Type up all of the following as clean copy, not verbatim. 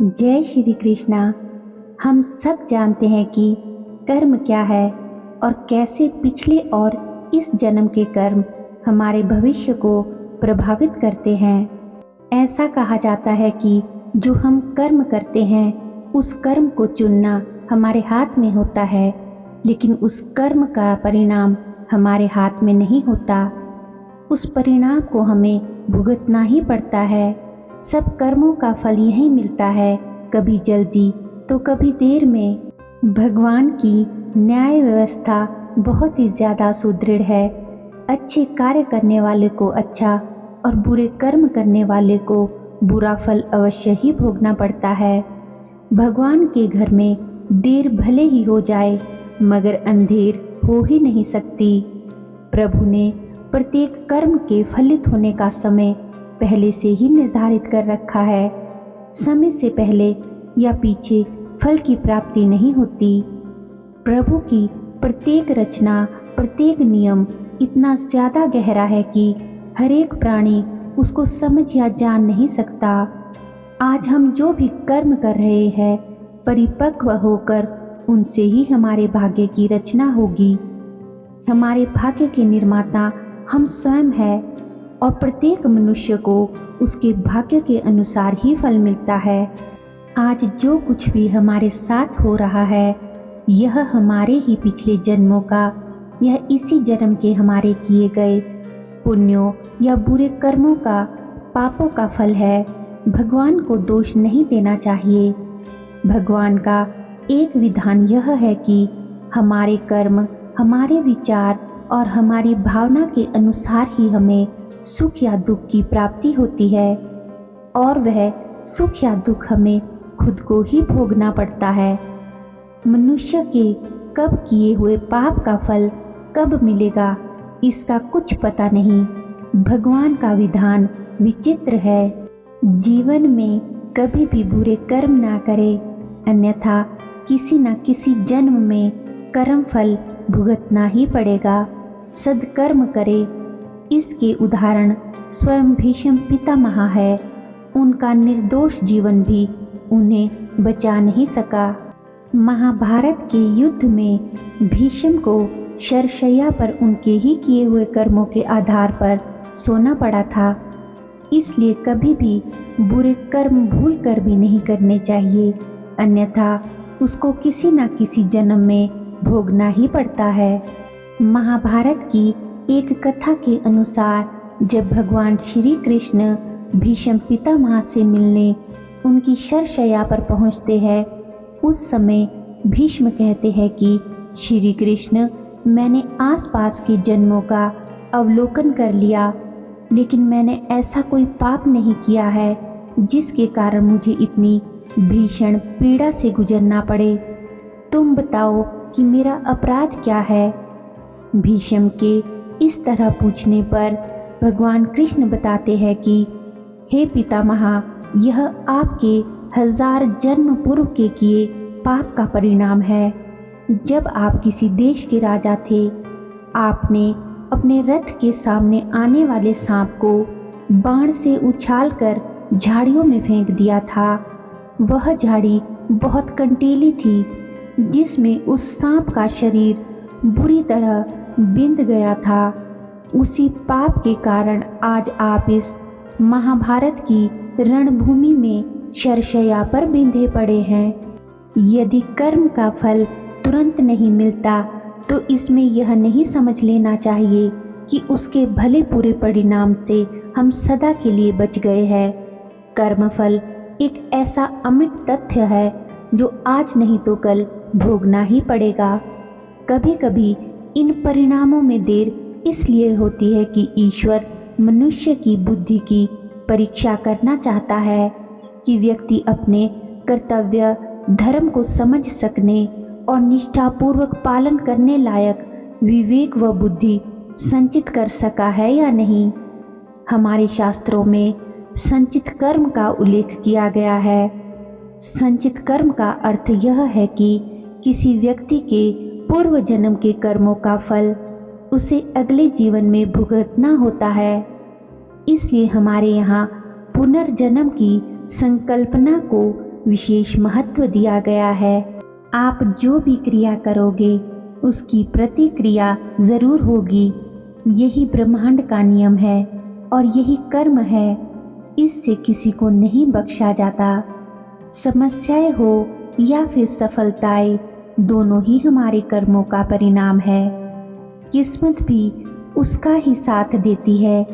जय श्री कृष्णा। हम सब जानते हैं कि कर्म क्या है और कैसे पिछले और इस जन्म के कर्म हमारे भविष्य को प्रभावित करते हैं। ऐसा कहा जाता है कि जो हम कर्म करते हैं उस कर्म को चुनना हमारे हाथ में होता है, लेकिन उस कर्म का परिणाम हमारे हाथ में नहीं होता। उस परिणाम को हमें भुगतना ही पड़ता है। सब कर्मों का फल यही मिलता है, कभी जल्दी तो कभी देर में। भगवान की न्याय व्यवस्था बहुत ही ज़्यादा सुदृढ़ है। अच्छे कार्य करने वाले को अच्छा और बुरे कर्म करने वाले को बुरा फल अवश्य ही भोगना पड़ता है। भगवान के घर में देर भले ही हो जाए मगर अंधेर हो ही नहीं सकती। प्रभु ने प्रत्येक कर्म के फलित होने का समय पहले से ही निर्धारित कर रखा है। समय से पहले या पीछे फल की प्राप्ति नहीं होती। प्रभु की प्रत्येक रचना, प्रत्येक नियम इतना ज़्यादा गहरा है कि हर एक प्राणी उसको समझ या जान नहीं सकता। आज हम जो भी कर्म कर रहे हैं, परिपक्व होकर उनसे ही हमारे भाग्य की रचना होगी। हमारे भाग्य के निर्माता हम स्वयं हैं और प्रत्येक मनुष्य को उसके भाग्य के अनुसार ही फल मिलता है। आज जो कुछ भी हमारे साथ हो रहा है, यह हमारे ही पिछले जन्मों का, यह इसी जन्म के हमारे किए गए पुण्यों या बुरे कर्मों का, पापों का फल है। भगवान को दोष नहीं देना चाहिए। भगवान का एक विधान यह है कि हमारे कर्म, हमारे विचार और हमारी भावना के अनुसार ही हमें सुख या दुख की प्राप्ति होती है, और वह सुख या दुख हमें खुद को ही भोगना पड़ता है। मनुष्य के कब किए हुए पाप का फल कब मिलेगा, इसका कुछ पता नहीं। भगवान का विधान विचित्र है। जीवन में कभी भी बुरे कर्म ना करें, अन्यथा किसी न किसी जन्म में कर्म फल भुगतना ही पड़ेगा। सद्कर्म करे, इसके उदाहरण स्वयं भीष्म पितामह है। उनका निर्दोष जीवन भी उन्हें बचा नहीं सका। महाभारत के युद्ध में भीष्म को शरशय्या पर उनके ही किए हुए कर्मों के आधार पर सोना पड़ा था। इसलिए कभी भी बुरे कर्म भूल कर भी नहीं करने चाहिए, अन्यथा उसको किसी न किसी जन्म में भोगना ही पड़ता है। महाभारत की एक कथा के अनुसार जब भगवान श्री कृष्ण भीष्म पितामह से मिलने उनकी शरशय्या पर पहुंचते हैं, उस समय भीष्म कहते हैं कि श्री कृष्ण, मैंने आसपास के जन्मों का अवलोकन कर लिया, लेकिन मैंने ऐसा कोई पाप नहीं किया है जिसके कारण मुझे इतनी भीषण पीड़ा से गुजरना पड़े। तुम बताओ कि मेरा अपराध क्या है। भीष्म के इस तरह पूछने पर भगवान कृष्ण बताते हैं कि हे पितामह, यह आपके 1000 जन्म पूर्व के किए पाप का परिणाम है। जब आप किसी देश के राजा थे, आपने अपने रथ के सामने आने वाले सांप को बाण से उछालकर झाड़ियों में फेंक दिया था। वह झाड़ी बहुत कंटीली थी, जिसमें उस सांप का शरीर बुरी तरह बिंध गया था। उसी पाप के कारण आज आप इस महाभारत की रणभूमि में शरशय्या पर बिंधे पड़े हैं। यदि कर्म का फल तुरंत नहीं मिलता तो इसमें यह नहीं समझ लेना चाहिए कि उसके भले पूरे परिणाम से हम सदा के लिए बच गए हैं। कर्मफल एक ऐसा अमिट तथ्य है जो आज नहीं तो कल भोगना ही पड़ेगा। कभी कभी इन परिणामों में देर इसलिए होती है कि ईश्वर मनुष्य की बुद्धि की परीक्षा करना चाहता है कि व्यक्ति अपने कर्तव्य धर्म को समझ सकने और निष्ठापूर्वक पालन करने लायक विवेक व बुद्धि संचित कर सका है या नहीं। हमारे शास्त्रों में संचित कर्म का उल्लेख किया गया है। संचित कर्म का अर्थ यह है कि किसी व्यक्ति के पूर्व जन्म के कर्मों का फल उसे अगले जीवन में भुगतना होता है। इसलिए हमारे यहाँ पुनर्जन्म की संकल्पना को विशेष महत्व दिया गया है। आप जो भी क्रिया करोगे उसकी प्रतिक्रिया जरूर होगी। यही ब्रह्मांड का नियम है और यही कर्म है। इससे किसी को नहीं बख्शा जाता। समस्याएं हो या फिर सफलताएं, दोनों ही हमारे कर्मों का परिणाम है। किस्मत भी उसका ही साथ देती है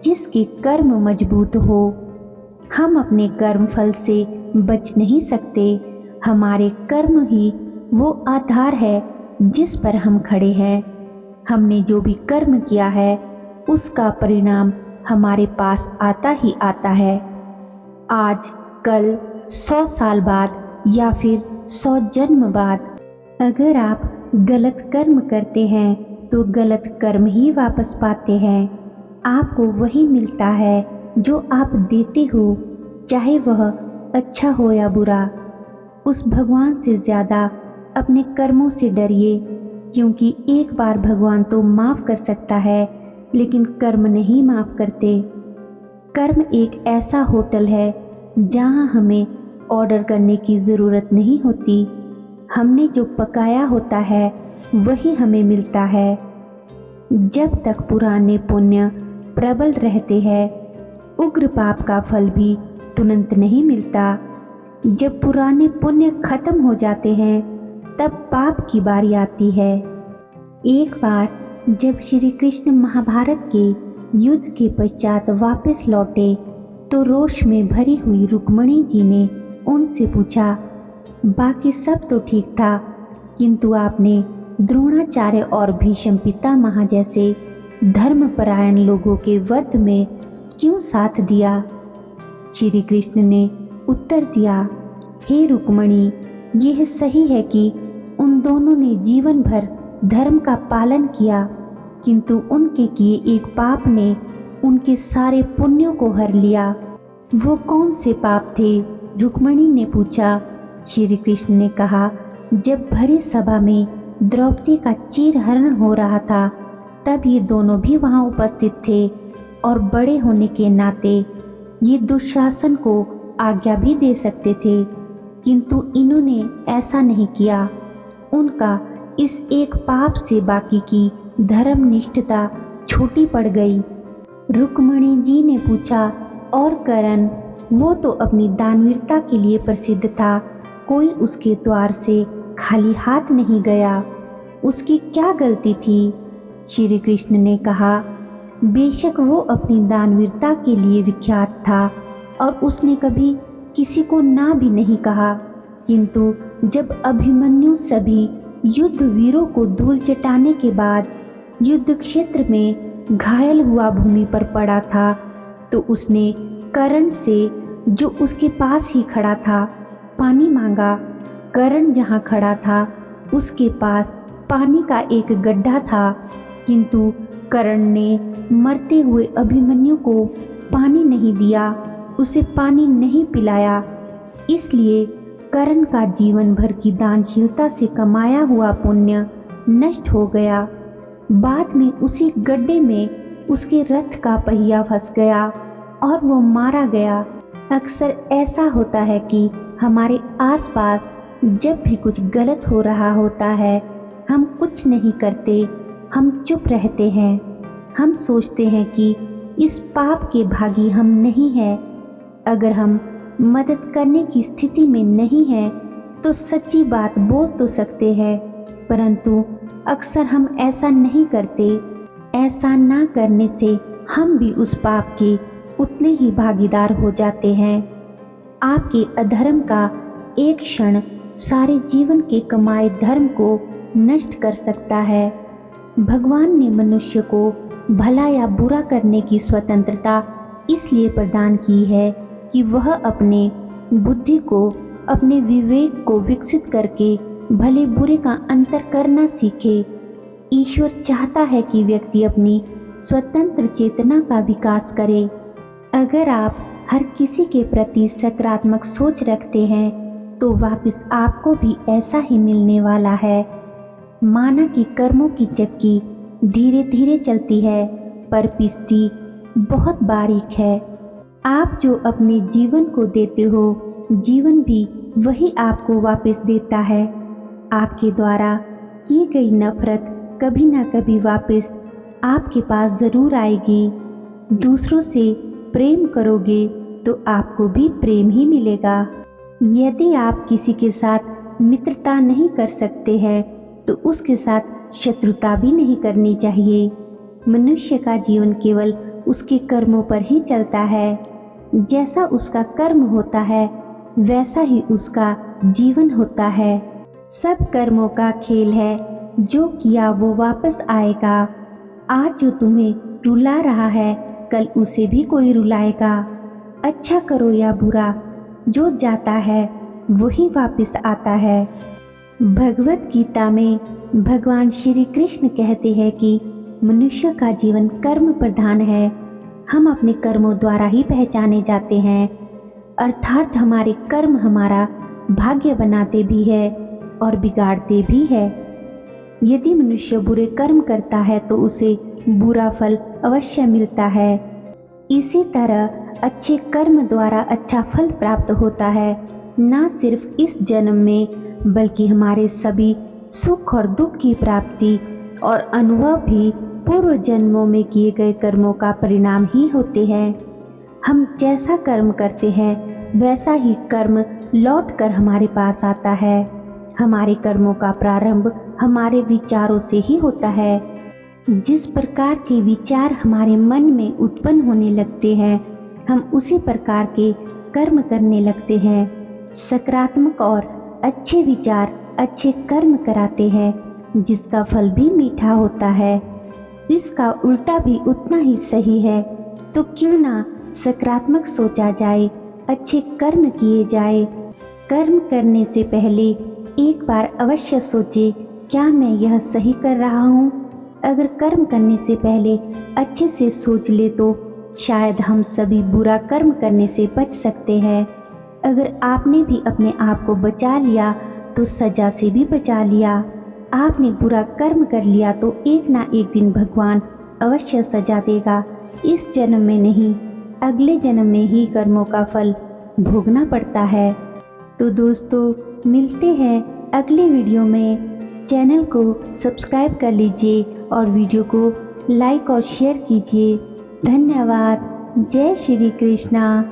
जिसके कर्म मजबूत हो। हम अपने कर्म फल से बच नहीं सकते। हमारे कर्म ही वो आधार है जिस पर हम खड़े हैं। हमने जो भी कर्म किया है उसका परिणाम हमारे पास आता ही आता है। आज, कल, 100 साल बाद या फिर 100 जन्म बाद अगर आप गलत कर्म करते हैं तो गलत कर्म ही वापस पाते हैं। आपको वही मिलता है जो आप देते हो, चाहे वह अच्छा हो या बुरा। उस भगवान से ज़्यादा अपने कर्मों से डरिए, क्योंकि एक बार भगवान तो माफ़ कर सकता है लेकिन कर्म नहीं माफ़ करते। कर्म एक ऐसा होटल है जहाँ हमें ऑर्डर करने की ज़रूरत नहीं होती। हमने जो पकाया होता है वही हमें मिलता है। जब तक पुराने पुण्य प्रबल रहते हैं, उग्र पाप का फल भी तुरंत नहीं मिलता। जब पुराने पुण्य खत्म हो जाते हैं तब पाप की बारी आती है। एक बार जब श्री कृष्ण महाभारत के युद्ध के पश्चात वापस लौटे तो रोष में भरी हुई रुक्मिणी जी ने उनसे पूछा, बाकी सब तो ठीक था, किंतु आपने द्रोणाचार्य और भीष्म पितामह जैसे धर्मपरायण लोगों के वध में क्यों साथ दिया? श्री कृष्ण ने उत्तर दिया, हे रुक्मिणी, यह सही है कि उन दोनों ने जीवन भर धर्म का पालन किया, किंतु उनके किए एक पाप ने उनके सारे पुण्यों को हर लिया। वो कौन से पाप थे? रुक्मिणी ने पूछा। श्री कृष्ण ने कहा, जब भरी सभा में द्रौपदी का चीरहरण हो रहा था तब ये दोनों भी वहां उपस्थित थे और बड़े होने के नाते ये दुशासन को आज्ञा भी दे सकते थे, किंतु इन्होंने ऐसा नहीं किया। उनका इस एक पाप से बाकी की धर्मनिष्ठता छोटी पड़ गई। रुक्मिणी जी ने पूछा, और करण? वो तो अपनी दानवीरता के लिए प्रसिद्ध था, कोई उसके द्वार से खाली हाथ नहीं गया। उसकी क्या गलती थी? श्री कृष्ण ने कहा, बेशक वो अपनी दानवीरता के लिए विख्यात था और उसने कभी किसी को ना भी नहीं कहा, किंतु जब अभिमन्यु सभी युद्ध वीरों को धूल चटाने के बाद युद्ध क्षेत्र में घायल हुआ भूमि पर पड़ा था तो उसने कर्ण से, जो उसके पास ही खड़ा था, पानी मांगा। कर्ण जहाँ खड़ा था उसके पास पानी का एक गड्ढा था, किंतु कर्ण ने मरते हुए अभिमन्यु को पानी नहीं दिया, उसे पानी नहीं पिलाया। इसलिए कर्ण का जीवन भर की दानशीलता से कमाया हुआ पुण्य नष्ट हो गया। बाद में उसी गड्ढे में उसके रथ का पहिया फंस गया और वो मारा गया। अक्सर ऐसा होता है कि हमारे आसपास जब भी कुछ गलत हो रहा होता है हम कुछ नहीं करते, हम चुप रहते हैं। हम सोचते हैं कि इस पाप के भागी हम नहीं हैं। अगर हम मदद करने की स्थिति में नहीं हैं तो सच्ची बात बोल तो सकते हैं, परंतु अक्सर हम ऐसा नहीं करते। ऐसा ना करने से हम भी उस पाप के उतने ही भागीदार हो जाते हैं। आपके अधर्म का एक क्षण सारे जीवन के कमाए धर्म को नष्ट कर सकता है। भगवान ने मनुष्य को भला या बुरा करने की स्वतंत्रता इसलिए प्रदान की है कि वह अपने बुद्धि को, अपने विवेक को विकसित करके भले बुरे का अंतर करना सीखे। ईश्वर चाहता है कि व्यक्ति अपनी स्वतंत्र चेतना का विकास करे। अगर आप हर किसी के प्रति सकारात्मक सोच रखते हैं तो वापस आपको भी ऐसा ही मिलने वाला है। माना कि कर्मों की चक्की धीरे धीरे चलती है पर पिसती बहुत बारीक है। आप जो अपने जीवन को देते हो, जीवन भी वही आपको वापस देता है। आपके द्वारा की गई नफरत कभी ना कभी वापस आपके पास ज़रूर आएगी। दूसरों से प्रेम करोगे तो आपको भी प्रेम ही मिलेगा। यदि आप किसी के साथ मित्रता नहीं कर सकते हैं तो उसके साथ शत्रुता भी नहीं करनी चाहिए। मनुष्य का जीवन केवल उसके कर्मों पर ही चलता है। जैसा उसका कर्म होता है वैसा ही उसका जीवन होता है। सब कर्मों का खेल है, जो किया वो वापस आएगा। आज जो तुम्हें रुला रहा है कल उसे भी कोई रुलाएगा। अच्छा करो या बुरा, जो जाता है वही वापस आता है। भगवत गीता में भगवान श्री कृष्ण कहते हैं कि मनुष्य का जीवन कर्म प्रधान है। हम अपने कर्मों द्वारा ही पहचाने जाते हैं, अर्थात हमारे कर्म हमारा भाग्य बनाते भी है और बिगाड़ते भी है। यदि मनुष्य बुरे कर्म करता है तो उसे बुरा फल अवश्य मिलता है। इसी तरह अच्छे कर्म द्वारा अच्छा फल प्राप्त होता है, न सिर्फ इस जन्म में बल्कि हमारे सभी सुख और दुख की प्राप्ति और अनुभव भी पूर्व जन्मों में किए गए कर्मों का परिणाम ही होते हैं। हम जैसा कर्म करते हैं वैसा ही कर्म लौट कर हमारे पास आता है। हमारे कर्मों का प्रारंभ हमारे विचारों से ही होता है। जिस प्रकार के विचार हमारे मन में उत्पन्न होने लगते हैं हम उसी प्रकार के कर्म करने लगते हैं। सकारात्मक और अच्छे विचार अच्छे कर्म कराते हैं, जिसका फल भी मीठा होता है। इसका उल्टा भी उतना ही सही है। तो क्यों ना सकारात्मक सोचा जाए, अच्छे कर्म किए जाए। कर्म करने से पहले एक बार अवश्य सोचे, क्या मैं यह सही कर रहा हूँ? अगर कर्म करने से पहले अच्छे से सोच ले तो शायद हम सभी बुरा कर्म करने से बच सकते हैं। अगर आपने भी अपने आप को बचा लिया तो सजा से भी बचा लिया। आपने बुरा कर्म कर लिया तो एक ना एक दिन भगवान अवश्य सजा देगा। इस जन्म में नहीं, अगले जन्म में ही कर्मों का फल भोगना पड़ता है। तो दोस्तों, मिलते हैं अगले वीडियो में। चैनल को सब्सक्राइब कर लीजिए और वीडियो को लाइक और शेयर कीजिए। धन्यवाद। जय श्री कृष्णा।